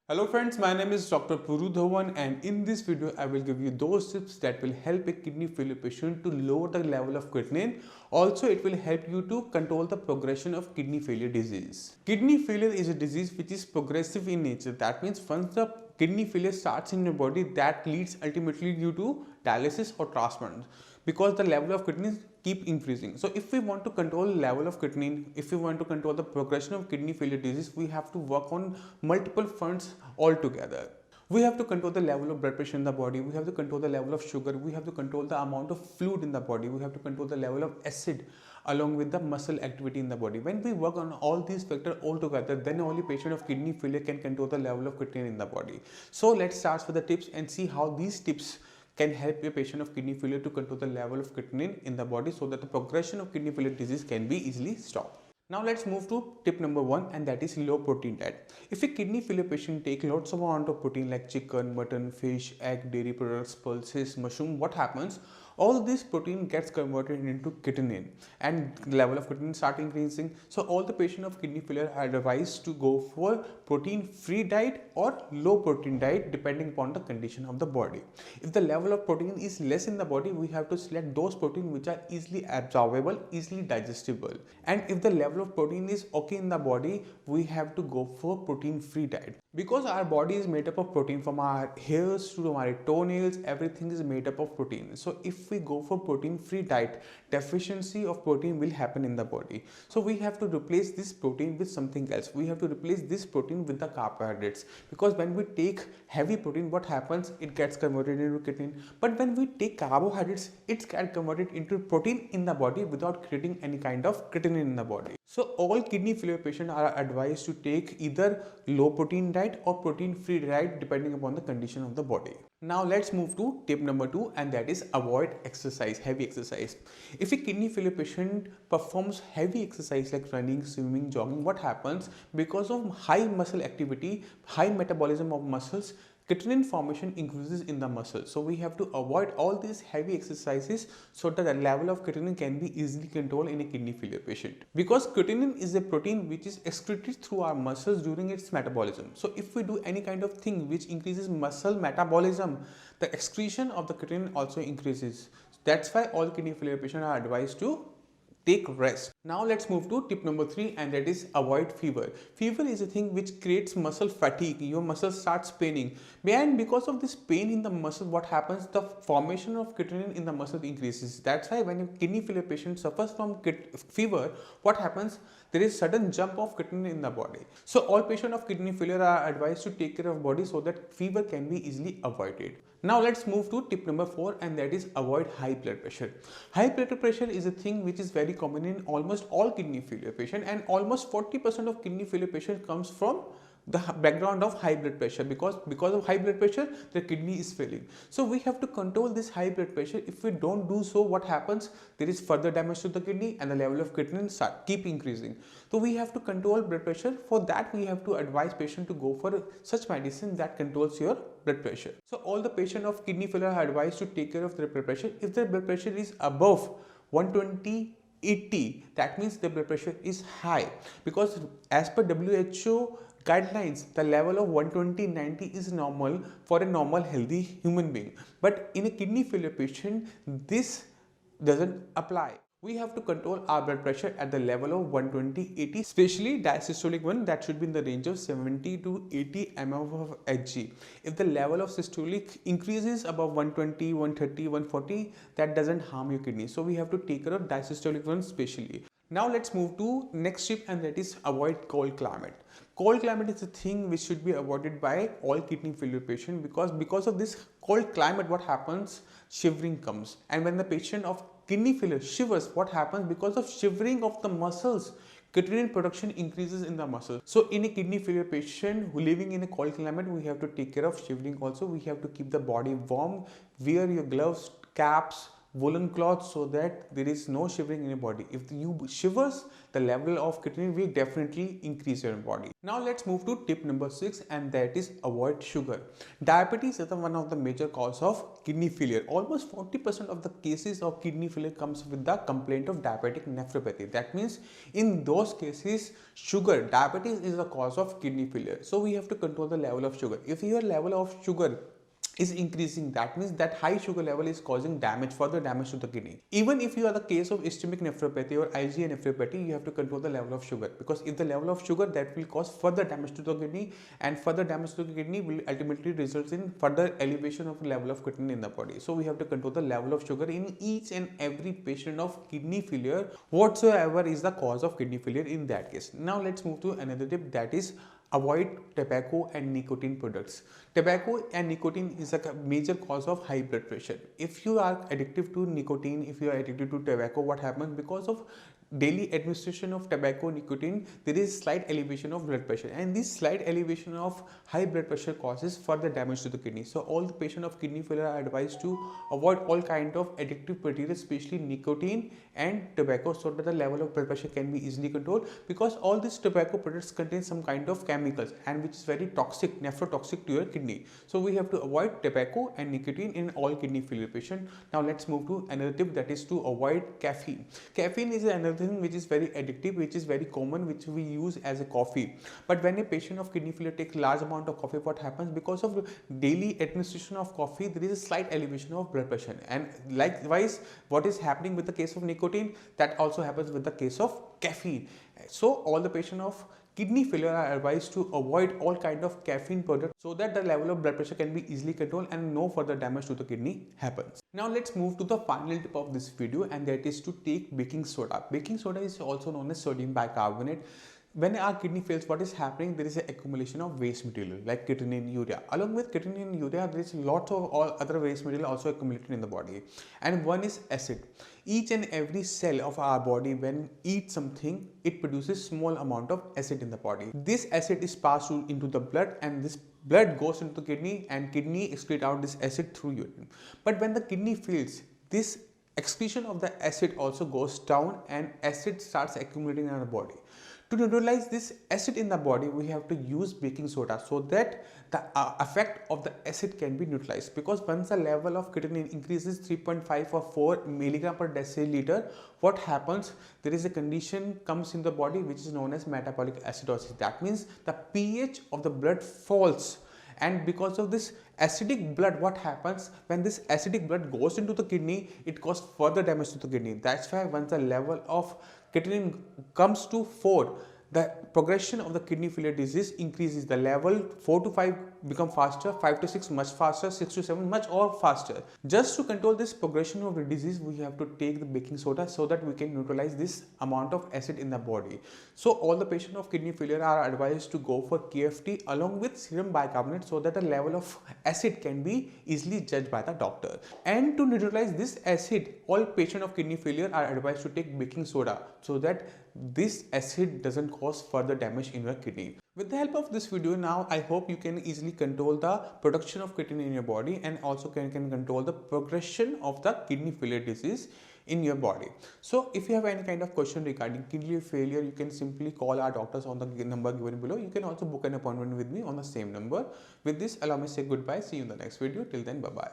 Hello friends, my name is Dr. Puru Dhawan, and in this video I will give you those tips that will help a kidney failure patient to lower the level of creatinine. Also, it will help you to control the progression of kidney failure disease. Kidney failure is a disease which is progressive in nature. That means once the kidney failure starts in your body, that leads ultimately due to dialysis or transplant, because the level of creatinine keep increasing. So if we want to control level of creatinine, if we want to control the progression of kidney failure disease, we have to work on multiple fronts altogether. We have to control the level of blood pressure in the body, we have to control the level of sugar, we have to control the amount of fluid in the body, we have to control the level of acid along with the muscle activity in the body. When we work on all these factors all together, then only patient of kidney failure can control the level of creatinine in the body. So let's start with the tips and see how these tips can help a patient of kidney failure to control the level of creatinine in the body so that the progression of kidney failure disease can be easily stopped. Now let's move to tip number 1, and that is low protein diet. If a kidney failure patient take lots of amount of protein like chicken, mutton, fish, egg, dairy products, pulses, mushroom, what happens? All this protein gets converted into creatinine and the level of creatinine start increasing. So all the patient of kidney failure are advised to go for protein free diet or low protein diet depending upon the condition of the body. If the level of protein is less in the body, we have to select those protein which are easily absorbable, easily digestible. And if the level of protein is okay in the body, we have to go for protein free diet. Because our body is made up of protein, from our hairs to our toenails, everything is made up of protein. So if we go for protein free diet, deficiency of protein will happen in the body. So we have to replace this protein with something else. We have to replace this protein with the carbohydrates, because when we take heavy protein, what happens? It gets converted into creatinine. But when we take carbohydrates, it gets converted into protein in the body without creating any kind of creatinine in the body. So all kidney failure patients are advised to take either low protein diet or protein free diet depending upon the condition of the body. Now let's move to tip number 2, and that is avoid exercise, heavy exercise. If a kidney failure patient performs heavy exercise like running, swimming, jogging, what happens? Because of high muscle activity, high metabolism of muscles, creatinine formation increases in the muscle. So we have to avoid all these heavy exercises so that the level of creatinine can be easily controlled in a kidney failure patient. Because creatinine is a protein which is excreted through our muscles during its metabolism. So if we do any kind of thing which increases muscle metabolism, the excretion of the creatinine also increases. That's why all kidney failure patients are advised to take rest. Now let's move to tip number 3, and that is avoid fever. Fever is a thing which creates muscle fatigue. Your muscle starts paining, and because of this pain in the muscle, what happens? The formation of creatinine in the muscle increases. That's why when a kidney failure patient suffers from fever, what happens? There is sudden jump of creatinine in the body. So all patients of kidney failure are advised to take care of body so that fever can be easily avoided. Now let's move to tip number 4, and that is avoid high blood pressure. High blood pressure is a thing which is very common in almost all kidney failure patients, and almost 40% of kidney failure patients comes from the background of high blood pressure. Because of high blood pressure, the kidney is failing. So we have to control this high blood pressure. If we don't do so, what happens? There is further damage to the kidney and the level of creatinine keep increasing. So we have to control blood pressure. For that, we have to advise patient to go for such medicine that controls your blood pressure. So all the patient of kidney failure are advised to take care of their blood pressure. If their blood pressure is above 120/80, that means the blood pressure is high, because as per WHO guidelines, the level of 120/90 is normal for a normal healthy human being. But in a kidney failure patient, this doesn't apply. We have to control our blood pressure at the level of 120/80, especially diastolic one, that should be in the range of 70 to 80 mm of Hg. If the level of systolic increases above 120, 130, 140, that doesn't harm your kidney. So we have to take care of diastolic one specially. Now let's move to next tip, and that is avoid cold climate. Cold climate is a thing which should be avoided by all kidney failure patients, because of this cold climate, what happens? Shivering comes. And when the patient of kidney failure shivers, what happens? Because of shivering of the muscles, creatinine production increases in the muscle. So in a kidney failure patient who living in a cold climate, we have to take care of shivering also. We have to keep the body warm, wear your gloves, caps, woolen cloth so that there is no shivering in your body. If you shivers, the level of creatinine will definitely increase in your body. Now let's move to tip number 6, and that is avoid sugar. Diabetes is one of the major cause of kidney failure. Almost 40% of the cases of kidney failure comes with the complaint of diabetic nephropathy. That means in those cases, diabetes is the cause of kidney failure. So we have to control the level of sugar. If your level of sugar is increasing, that means that high sugar level is causing further damage to the kidney. Even if you are the case of ischemic nephropathy or IgA nephropathy, you have to control the level of sugar, because if the level of sugar, that will cause further damage to the kidney, and further damage to the kidney will ultimately result in further elevation of the level of creatinine in the body. So we have to control the level of sugar in each and every patient of kidney failure, whatsoever is the cause of kidney failure in that case. Now let's move to another tip, that is avoid tobacco and nicotine products. Tobacco and nicotine is a major cause of high blood pressure. If you are addicted to nicotine, if you are addicted to tobacco, what happens? Because of daily administration of tobacco, nicotine, there is slight elevation of blood pressure, and this slight elevation of high blood pressure causes further damage to the kidney. So all the patients of kidney failure are advised to avoid all kind of addictive materials, especially nicotine and tobacco, so that the level of blood pressure can be easily controlled, because all these tobacco products contain some kind of chemicals, and which is very toxic, nephrotoxic to your kidney. So we have to avoid tobacco and nicotine in all kidney failure patients. Now let's move to another tip, that is to avoid caffeine. Caffeine is another thing which is very addictive, which is very common, which we use as a coffee. But when a patient of kidney failure takes large amount of coffee, what happens? Because of daily administration of coffee, there is a slight elevation of blood pressure, and likewise what is happening with the case of nicotine, that also happens with the case of caffeine. So all the patients of kidney failure are advised to avoid all kind of caffeine products, so that the level of blood pressure can be easily controlled and no further damage to the kidney happens. Now let's move to the final tip of this video, and that is to take baking soda. Baking soda is also known as sodium bicarbonate. When our kidney fails, what is happening? There is an accumulation of waste material like creatinine, urea. Along with creatinine and urea, there is lots of all other waste material also accumulated in the body, and one is acid. Each and every cell of our body, when eats something, it produces small amount of acid in the body. This acid is passed into the blood, and this blood goes into the kidney, and kidney excrete out this acid through urine. But when the kidney fails, this excretion of the acid also goes down, and acid starts accumulating in our body. To neutralize this acid in the body, we have to use baking soda, so that the effect of the acid can be neutralized. Because once the level of creatinine increases 3.5 or 4 milligram per deciliter, what happens? There is a condition comes in the body which is known as metabolic acidosis. That means the pH of the blood falls. And because of this acidic blood, what happens? When this acidic blood goes into the kidney, it causes further damage to the kidney. That's why once the level of creatinine comes to 4, the progression of the kidney failure disease increases. The level 4 to 5 become faster, 5 to 6 much faster, 6 to 7 much or faster. Just to control this progression of the disease, we have to take the baking soda, so that we can neutralize this amount of acid in the body. So all the patients of kidney failure are advised to go for KFT along with serum bicarbonate, so that the level of acid can be easily judged by the doctor. And to neutralize this acid, all patients of kidney failure are advised to take baking soda, so that this acid doesn't cause further damage in your kidney. With the help of this video, now I hope you can easily control the production of creatinine in your body, and also can control the progression of the kidney failure disease in your body. So if you have any kind of question regarding kidney failure, you can simply call our doctors on the number given below. You can also book an appointment with me on the same number. With this, allow me to say goodbye. See you in the next video. Till then, bye bye.